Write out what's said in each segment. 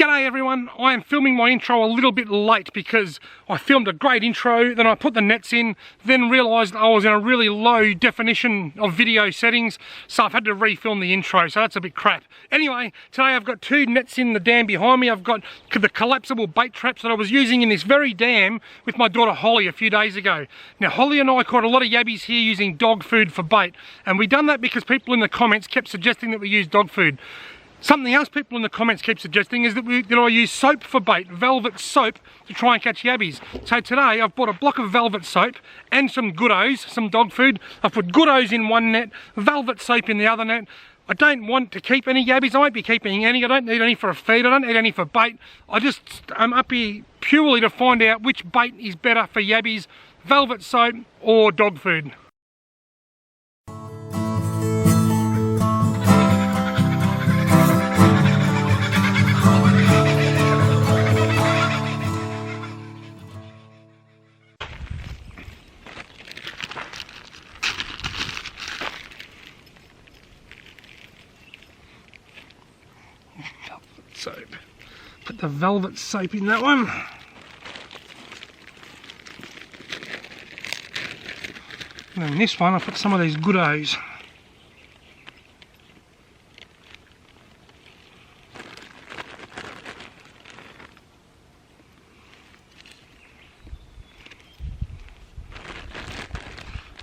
G'day everyone, I am filming my intro a little bit late because I filmed a great intro, then I put the nets in, then realised I was in a really low definition of video settings, so I've had to refilm the intro, so that's a bit crap. Anyway, today I've got two nets in the dam behind me. I've got the collapsible bait traps that I was using in this very dam with my daughter Holly a few days ago. Now Holly and I caught a lot of yabbies here using dog food for bait, and we done that because people in the comments kept suggesting that we use dog food. Something else people in the comments keep suggesting is that I use soap for bait, velvet soap, to try and catch yabbies. So today I've bought a block of velvet soap and some Gooddos, some dog food. I've put Gooddos in one net, velvet soap in the other net. I don't want to keep any yabbies. I won't be keeping any. I don't need any for a feed. I don't need any for bait. I'm up here purely to find out which bait is better for yabbies, velvet soap or dog food. Soap. Put the velvet soap in that one. And then this one I put some of these Gooddos.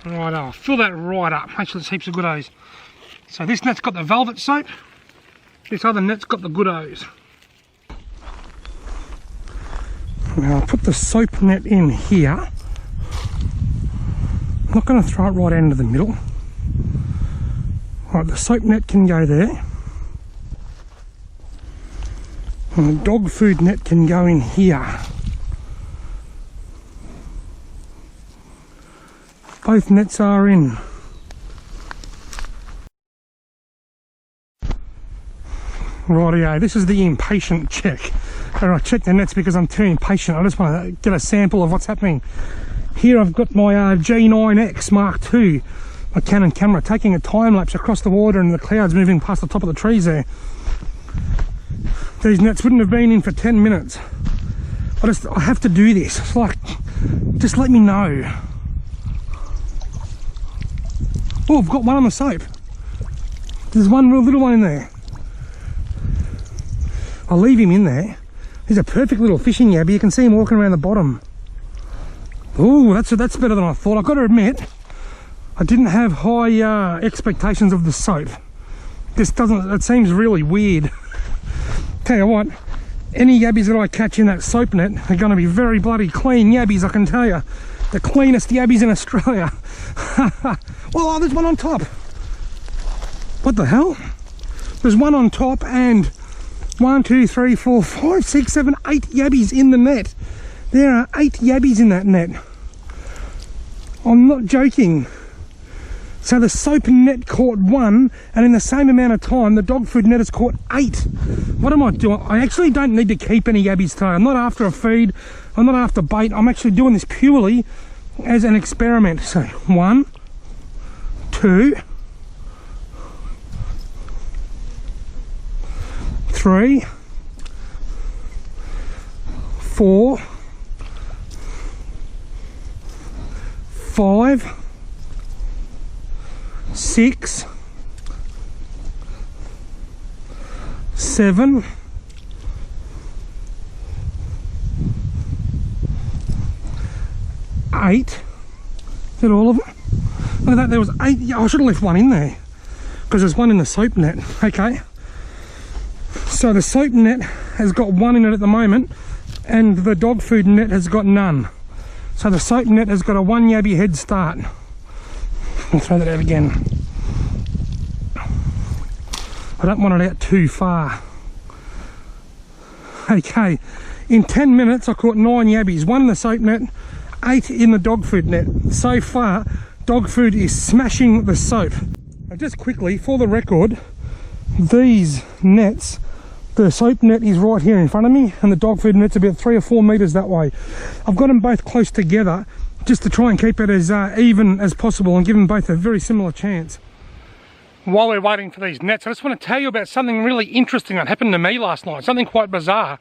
Right, I'll fill that right up. Make sure there's heaps of Gooddos. So this net's got the velvet soap. This other net's got the Gooddos. Now I'll put the soap net in here. I'm not going to throw it right into the middle. Right, the soap net can go there. And the dog food net can go in here. Both nets are in. Rightio, this is the impatient check. I check the nets because I'm too impatient. I just want to get a sample of what's happening. Here I've got my G9X Mark II, my Canon camera, taking a time lapse across the water and the clouds moving past the top of the trees there. These nets wouldn't have been in for 10 minutes. I have to do this. It's like, just let me know. Oh, I've got one on the soap. There's one real little one in there. I'll leave him in there. He's a perfect little fishing yabby. You can see him walking around the bottom. Oh, that's better than I thought. I've got to admit, I didn't have high expectations of the soap. It seems really weird. Tell you what, any yabbies that I catch in that soap net are going to be very bloody clean yabbies, I can tell you. The cleanest yabbies in Australia. Oh, there's one on top. What the hell? There's one on top and 1, 2, 3, 4, 5, 6, 7, 8 yabbies in the net. There are 8 yabbies in that net. I'm not joking. So the soap net caught 1, and in the same amount of time the dog food net has caught 8. What am I doing? I actually don't need to keep any yabbies today. I'm not after a feed. I'm not after bait. I'm actually doing this purely as an experiment. So 1, 2, 3, 4, 5, 6, 7, 8. Is that all of them? Look at that, there was 8. Yeah, I should have left one in there because there's one in the soap net. Okay. So the soap net has got 1 in it at the moment, and the dog food net has got none. So the soap net has got a 1 yabby head start. I'll throw that out again. I don't want it out too far. Okay, in 10 minutes I caught 9 yabbies, 1 in the soap net, 8 in the dog food net. So far, dog food is smashing the soap. Now just quickly, for the record, these nets, the soap net is right here in front of me and the dog food net's about 3 or 4 meters that way. I've got them both close together just to try and keep it as even as possible and give them both a very similar chance. while we're waiting for these nets, I just want to tell you about something really interesting that happened to me last night, something quite bizarre.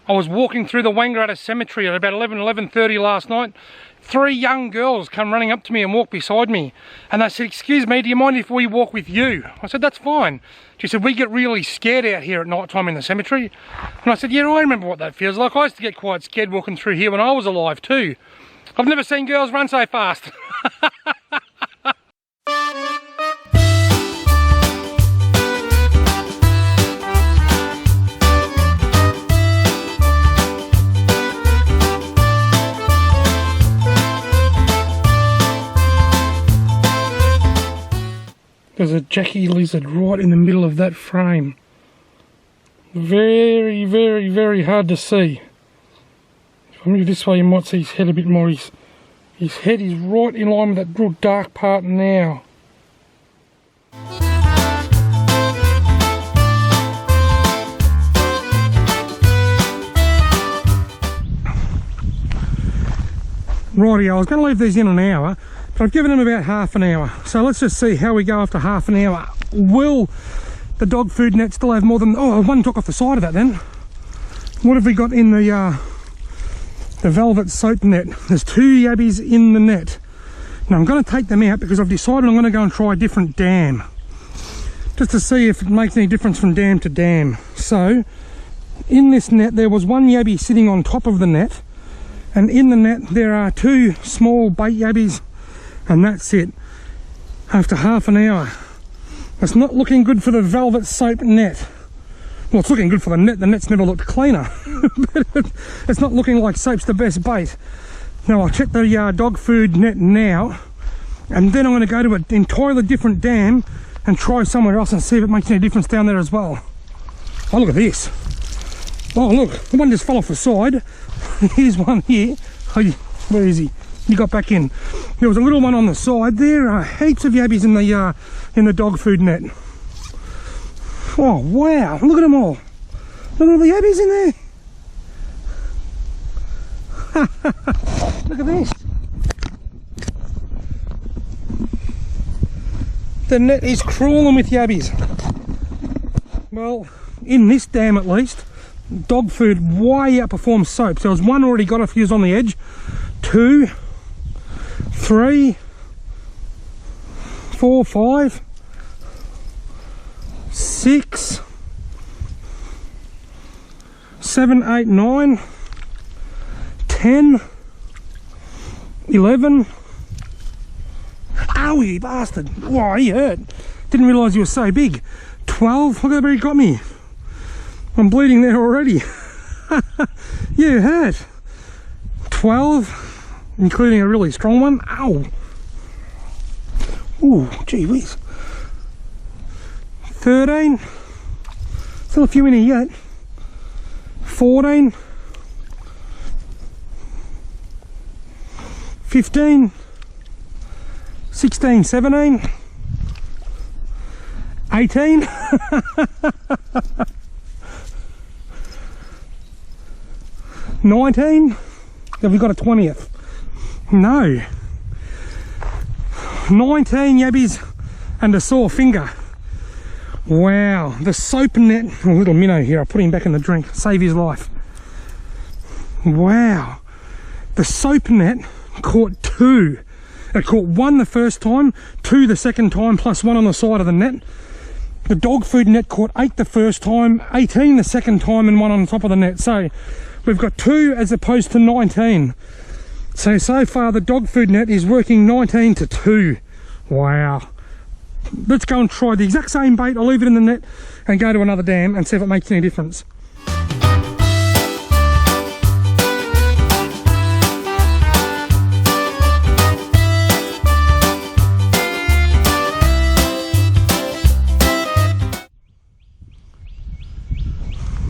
I was walking through the Wangaratta Cemetery at about 11:30 last night. 3 young girls come running up to me and walk beside me, and they said, "Excuse me, do you mind if we walk with you?" I said, "That's fine." She said, "We get really scared out here at night time in the cemetery." And I said, "Yeah, I remember what that feels like. I used to get quite scared walking through here when I was alive too. I've never seen girls run so fast." There's a Jackie lizard right in the middle of that frame. Very, very, very hard to see. If I move this way, you might see his head a bit more. His head is right in line with that real dark part now. Rightio, I was going to leave these in an hour, but I've given them about half an hour. So let's just see how we go after half an hour. Will the dog food net still have more than... Oh, one took off the side of that then. What have we got in the velvet soap net? There's 2 yabbies in the net. Now I'm going to take them out because I've decided I'm going to go and try a different dam, just to see if it makes any difference from dam to dam. So in this net there was 1 yabbie sitting on top of the net, and in the net there are 2 small bait yabbies, and that's it. After half an hour. It's not looking good for the velvet soap net. Well, it's looking good for the net. The net's never looked cleaner. But it's not looking like soap's the best bait. Now I'll check the dog food net now, and then I'm going to go to an entirely different dam and try somewhere else and see if it makes any difference down there as well. Oh, look at this. Oh, look, the one just fell off the side. Here's one here. Oh, where is he? He got back in. There was a little one on the side. There are heaps of yabbies in the dog food net. Oh wow! Look at them all. Look at all the yabbies in there. Look at this. The net is crawling with yabbies. Well, in this dam at least, dog food way outperforms soap. So there's 1 already got a fuse on the edge. 2, 3, 4, 5, 6, 7, 8, 9, 10, 11. Ow, you bastard. Oh, he hurt. Didn't realise he was so big. 12. Look at where he got me. I'm bleeding there already. You hurt. 12, including a really strong one. Ow. Ooh, gee whiz. 13. Still a few in here yet. 14. 15. 16, 17. 18. 19. Have we got a 20th? No. 19 yabbies and a sore finger. Wow. The soap net. A little minnow here. I'll put him back in the drink. Save his life. Wow. The soap net caught 2. It caught 1 the first time, 2 the second time, plus 1 on the side of the net. The dog food net caught 8 the first time, 18 the second time, and 1 on top of the net. So we've got 2 as opposed to 19. So far the dog food net is working 19 to 2. Wow. Let's go and try the exact same bait. I'll leave it in the net and go to another dam and see if it makes any difference.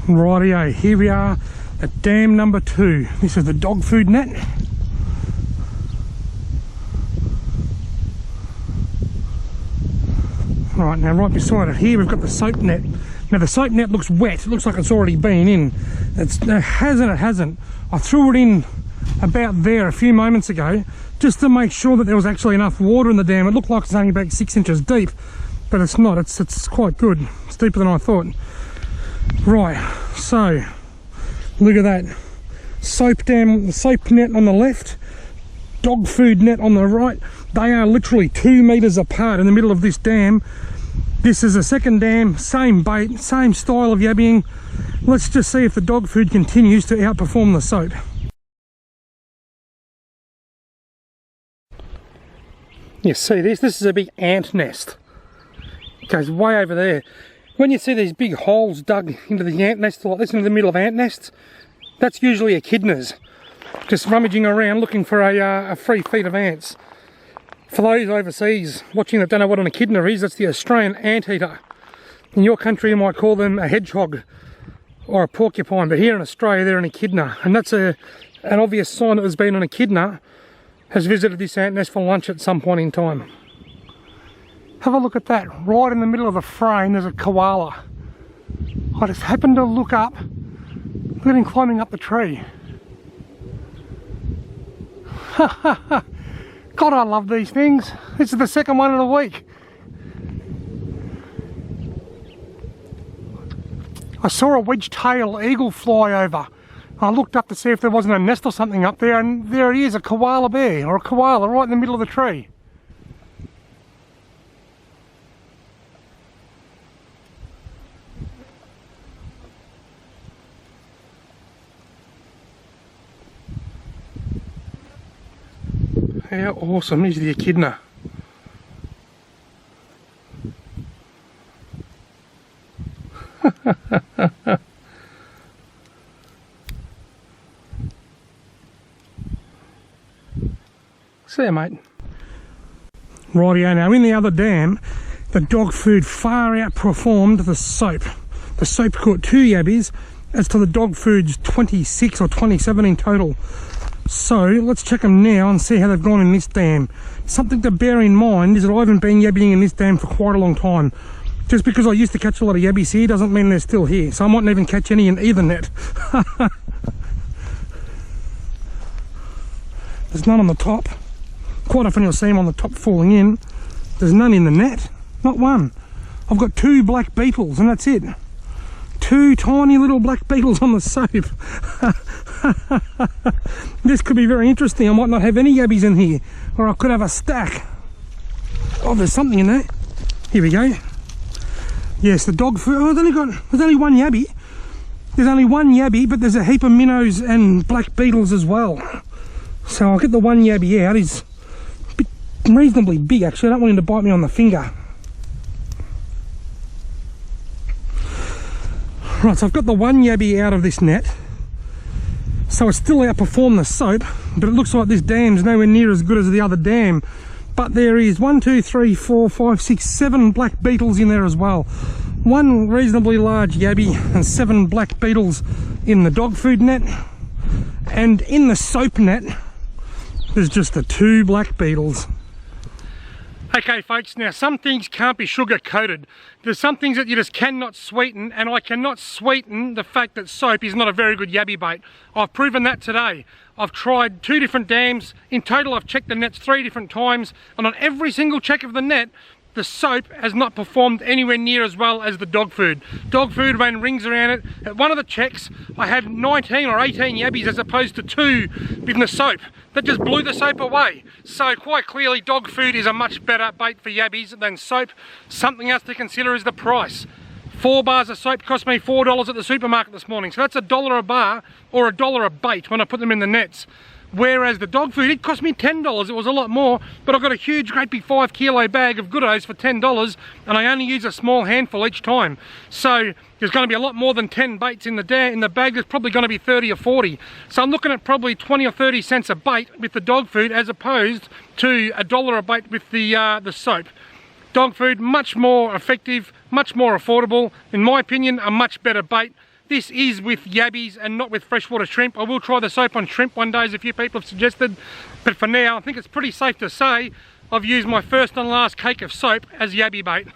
Rightio, here we are at dam number 2. This is the dog food net. Right, now right beside it here we've got the soap net. Now the soap net looks wet. It looks like it's already been in. It hasn't. I threw it in about there a few moments ago just to make sure that there was actually enough water in the dam. It looked like it's only about 6 inches deep, but it's not. It's quite good. It's deeper than I thought. Right, so look at that. Soap net on the left, dog food net on the right. They are literally 2 meters apart in the middle of this dam. This is a second dam, same bait, same style of yabbying. Let's just see if the dog food continues to outperform the soap. You see this? This is a big ant nest. It goes way over there. When you see these big holes dug into the ant nest like this, into the middle of ant nests, that's usually echidnas, just rummaging around looking for a free feed of ants. For those overseas watching that don't know what an echidna is, that's the Australian anteater. In your country you might call them a hedgehog or a porcupine, but here in Australia they're an echidna, and that's an obvious sign that there's been an echidna has visited this ant nest for lunch at some point in time. Have a look at that. Right in the middle of the frame there's a koala. I just happened to look up. Look at him climbing up the tree. God, I love these things. This is the second one of the week. I saw a wedge-tailed eagle fly over. I looked up to see if there wasn't a nest or something up there, and there it is, a koala bear, or a koala right in the middle of the tree. How awesome is the echidna? See ya, mate. Rightio, now in the other dam, the dog food far outperformed the soap. The soap caught 2 yabbies, as to the dog food's 26 or 27 in total. So let's check them now and see how they've gone in this dam. Something to bear in mind is that I haven't been yabbying in this dam for quite a long time. Just because I used to catch a lot of yabbies here doesn't mean they're still here. So I mightn't even catch any in either net. There's none on the top. Quite often you'll see them on the top falling in. There's none in the net. Not one. I've got 2 black beetles and that's it. 2 tiny little black beetles on the soap. This could be very interesting. I might not have any yabbies in here, or I could have a stack. Oh, there's something in there. Here we go. Yes, the dog food. Oh, there's only 1 yabby. There's only 1 yabby, but there's a heap of minnows and black beetles as well. So I'll get the 1 yabby out. He's reasonably big actually. I don't want him to bite me on the finger. Right, so I've got the 1 yabby out of this net. So it's still outperformed the soap, but it looks like this dam's nowhere near as good as the other dam. But there is 1, 2, 3, 4, 5, 6, 7 black beetles in there as well. 1 reasonably large yabby and 7 black beetles in the dog food net. And in the soap net, there's just the 2 black beetles. Okay folks, now some things can't be sugar coated. There's some things that you just cannot sweeten, and I cannot sweeten the fact that soap is not a very good yabby bait. I've proven that today. I've tried 2 different dams. In total I've checked the nets 3 different times, and on every single check of the net, the soap has not performed anywhere near as well as the dog food. Dog food ran rings around it. At one of the checks, I had 19 or 18 yabbies as opposed to 2 in the soap. That just blew the soap away. So quite clearly, dog food is a much better bait for yabbies than soap. Something else to consider is the price. 4 bars of soap cost me $4 at the supermarket this morning. So that's $1 a bar or $1 a bait when I put them in the nets. Whereas the dog food, it cost me $10. It was a lot more, but I got a huge, great big 5 kilo bag of goodos for $10, and I only use a small handful each time. So there's going to be a lot more than 10 baits in the bag. There's probably going to be 30 or 40. So I'm looking at probably 20 or 30 cents a bait with the dog food, as opposed to $1 a bait with the soap. Dog food, much more effective, much more affordable. In my opinion, a much better bait. This is with yabbies and not with freshwater shrimp. I will try the soap on shrimp one day, as a few people have suggested. But for now, I think it's pretty safe to say I've used my first and last cake of soap as yabby bait.